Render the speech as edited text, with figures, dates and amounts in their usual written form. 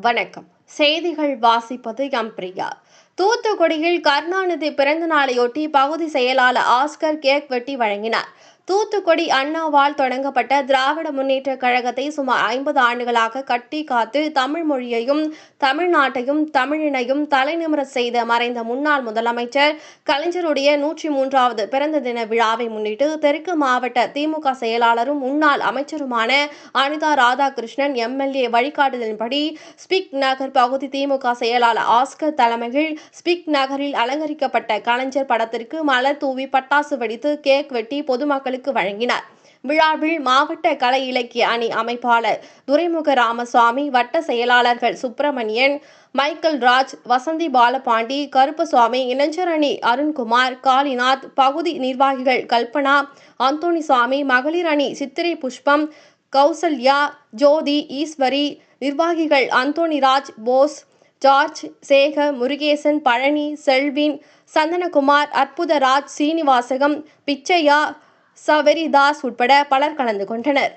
வணக்கம். செய்திகள் வாசிப்பது பிரியா. தூத்துக்குடியில் கருணாநிதி பிறந்த நாளையொட்டி பகுதி செயலாளர் ஆஸ்கர் கேக் வெட்டி வழங்கினார். தூத்துக்குடி அண்ணாவால் தொடங்கப்பட்ட திராவிட முன்னேற்றக் கழகத்தை சுமார் 50 ஆண்டுகளாக கட்டி காத்து தமிழ் மொழியையும் தமிழ்நாட்டையும் தமிழினையும் தலைநிமிரச் செய்த மறைந்த முன்னாள் முதலமைச்சர் கலைஞருடைய 103வது பிறந்த தின விழாவை முன்னிட்டு தெற்கு மாவட்ட திமுக செயலாளரும் முன்னாள் அமைச்சருமான அனிதா ராதாகிருஷ்ணன் எம்எல்ஏ வழிகாட்டுதலின்படி ஸ்பிக் நகர் பகுதி திமுக செயலாளர் ஆஸ்கர் தலைமையில் ஸ்பிக் நகரில் அலங்கரிக்கப்பட்ட கலைஞர் படத்திற்கு மலர் தூவி பட்டாசு வெடித்து கேக் வெட்டி பொதுமக்களுக்கு வழங்கினார். விழாவில் மாவட்ட கலை இலக்கிய அணி அமைப்பாளர் துரைமுக ராமசாமி, வட்ட செயலாளர்கள் சுப்பிரமணியன், மைக்கேல் ராஜ், வசந்தி பாலபாண்டி, கருப்பசுவாமி, இளைஞர் அணி அருண்குமார், காளிநாத், பகுதி நிர்வாகிகள் கல்பனா, அந்தோணிசாமி, மகளிர் அணி சித்திரை புஷ்பம், கௌசல்யா, ஜோதி, ஈஸ்வரி, நிர்வாகிகள் அந்தோணிராஜ், போஸ், ஜார்ஜ், சேகர், முருகேசன், பழனி, செல்வின், சந்தனகுமார், அற்புதராஜ், சீனிவாசகம், பிச்சையா, சவரிதாஸ் உட்பட பலர் கலந்து கொண்டனர்.